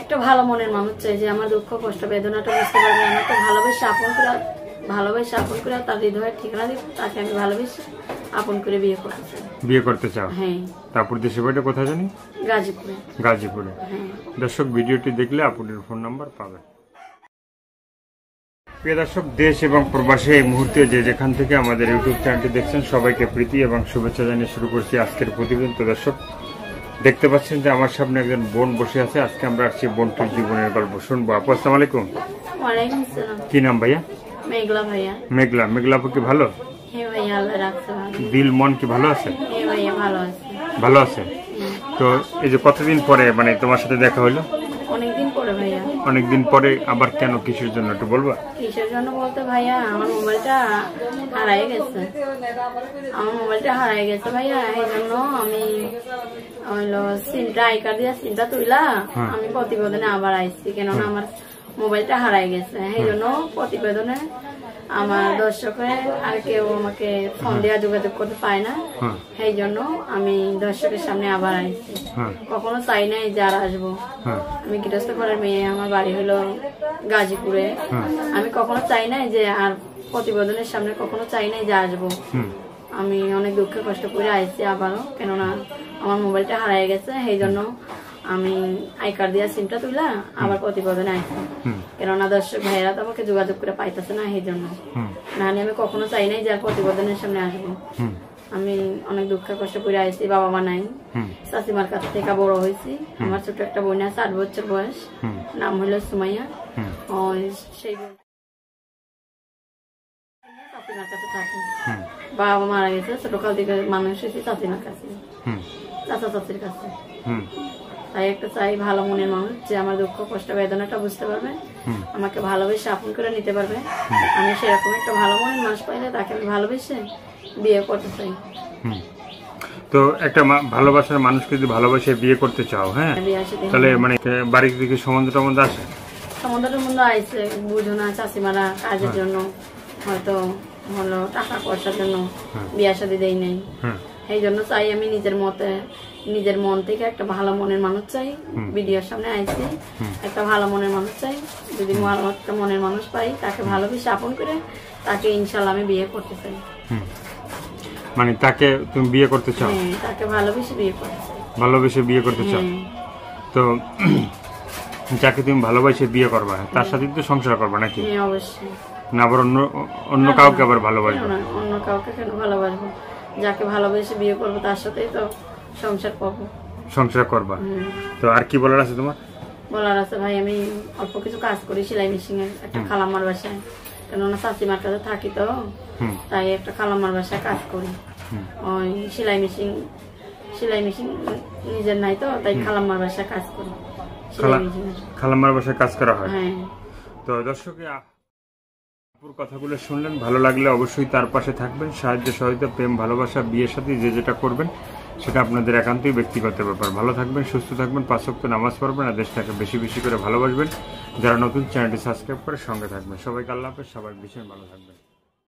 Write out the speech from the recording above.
একটা ভালো মনের মানুষ চাই যে আমার দুঃখ কষ্ট বেদনাটা বুঝতে পারবে, আমাকে ভালোবেসে আপন করে তার হৃদয়ের ঠিকানা দিব, তাকে আমি ভালোবেসে আপন করে বিয়ে করতে চাই। হ্যাঁ। তারপর দেশের বাড়িটা কোথায় জানি? গাজীপুরে। হ্যাঁ। দর্শক ভিডিওটি দেখলে আপুদের ফোন নাম্বার পাবেন। প্রিয় দর্শক, দেশ এবং প্রবাসে এই মুহূর্তে যে যেখান থেকে আমাদের ইউটিউব চ্যানেলটি দেখছেন সবাইকে প্রীতি এবং শুভেচ্ছা জানিয়ে শুরু করছি আজকের প্রতিবেদন। তো দর্শক দেখতে পাচ্ছেন যে আমার সামনে একজন বোন বসে আছে। আজকে আমরা আসছি বোনটির জীবনের গল্প শুনবো। আপু আসসালামু আলাইকুম। ওয়ালাইকুম আসসালাম। কি নাম ভাইয়া? মেঘলা ভাইয়া। মেঘলা আপু কি ভালো? হ্যাঁ ভাইয়া, আল্লাহ রাখছে ভালো। দিল মন কি ভালো আছে? হ্যাঁ ভাইয়া, ভালো আছে। তো এই যে কতদিন পরে মানে তোমার সাথে দেখা হলো? অনেকদিন পরে ভাইয়া। অনেকদিন পরে আবার কেন, কিসের জন্য একটু বলবা? কিসের জন্য বলতে ভাইয়া, আমার মোবাইলটা হারাই গেছে ভাইয়া। এই জন্য আমি সিমটা আই কার্ড দিয়ে সিমটা তুইলা আমি প্রতিবেদনে আবার আইছি, কেননা আমার মোবাইলটা হারাই গেছে। এই জন্য প্রতিবেদনে আমার দর্শকে আর কেউ আমাকে ফোন দেওয়া যোগাযোগ করতে পায় না, সেই জন্য আমি দর্শকের সামনে আবার আইছি। কখনো চাই নাই যে আর আসবো। আমি গৃহস্থ ঘরের মেয়ে, আমার বাড়ি হলো গাজীপুরে। আমি কখনো চাই নাই যে আর প্রতিবেদনের সামনে কখনো চাই নাই যে আসবো। আমি অনেক দুঃখে কষ্ট করে আইছি আবারও, কেননা আমার মোবাইলটা হারাই গেছে। সেই জন্য আমি আই কার্ড দিয়া সিমটা তুইলা আবার প্রতিবেদনে আইছি, কেননা দর্শক ভাইয়েরা তো আমাকে যোগাযোগ করে পাইতেছে না। সেই জন্য না আমি কখনো চাই নাই যে আর প্রতিবেদনের সামনে আসবো। আমি অনেক দুঃখ কষ্ট করে আইছি, বাবা মা নাই, চাচিমার কাছ থেকে বড় হয়েছি। আমার ছোট একটা বোন আছে 8 বছর বয়স, নাম হলো সুমাইয়া। সেই চাচিমার কাছে থাকি। বাবা মারা গেছে, ছোটকাল থেকে মানুষ হয়েছি চাচিমার কাছে, চাচা চাচির কাছে। তাই একটা চাই ভালো মনের মানুষ যে আমার দুঃখ কষ্ট বেদনাটা বুঝতে পারবে, আমাকে ভালোবেসে আপন করে নিতে পারবে। আমি সেরকম একটা ভালো মনের মানুষ পাইলে তাকে আমি ভালোবেসে বিয়ে করতে চাই। তো একটা ভালোবাসার মানুষকে যদি ভালোবেসে বিয়ে করতে চাও, হ্যাঁ, তাহলে মানে বাড়ি থেকে সম্বন্ধ আসে? সম্বন্ধ আইছে, বুঝো না চাচিমারা কাজের জন্য হয়তো হলো টাকা পয়সার জন্য বিয়ে শাদী দেই নাই। এই জন্য চাই আমি নিজের মন থেকে একটা ভালো মনের মানুষ চাই। ভিডিওর সামনে আইছি, একটা ভালো মনের মানুষ চাই। যদি একটা মনের মানুষ পাই, তাকে ভালোবেসে আপন করে তাকে ইনশাল্লাহ আমি বিয়ে করতে চাই। মানে তাকে তুমি বিয়ে করতে চাও? হ্যাঁ, তাকে ভালোবেসে বিয়ে করতে চাও। তো যাকে তুমি ভালোবাসে বিয়ে করবা তার সাথে তো সংসার করবা নাকি? হ্যাঁ অবশ্যই। না আবার অন্য কাউকে আবার ভালোবাসবো? অন্য কাউকে কেন ভালোবাসবো? যাকে ভালোবেসে বিয়ে করবো তার সাথেই তো সংসার করবা। তো আর কি বলার আছে তোমার? বলার আছে ভাই, আমি অল্প কিছু কাজ করি সেলাই মেশিন এর, একটা খালাম্মার বাসায়, কেননা চাচিমার কাছে থাকি তো, তাই একটা খালাম্মার বাসায় কাজ করি। ওই সেলাই মেশিন নিজের নাই তো, তাই খালাম্মার বাসায় কাজ করি। খালাম্মার বাসায় কাজ করা হয়? হ্যাঁ। তো দর্শক আপুর কথাগুলো শুনলেন, ভালো লাগলে অবশ্যই তার পাশে থাকবেন। সাহায্য সহযোগিতা, প্রেম, ভালোবাসা, বিয়ের সাথে যে যেটা করবেন সেটা আপনাদের একান্তই ব্যক্তিগত ব্যাপার। ভালো থাকবেন, সুস্থ থাকবেন, 5 ওয়াক্ত নামাজ পড়বেন, আর দেশটাকে বেশি বেশি করে ভালোবাসবেন। যারা নতুন চ্যানেলটি সাবস্ক্রাইব করে সঙ্গে থাকবেন। সবাইকে আল্লাহ হাফেজ, সবাই ভীষণ ভালো থাকবেন।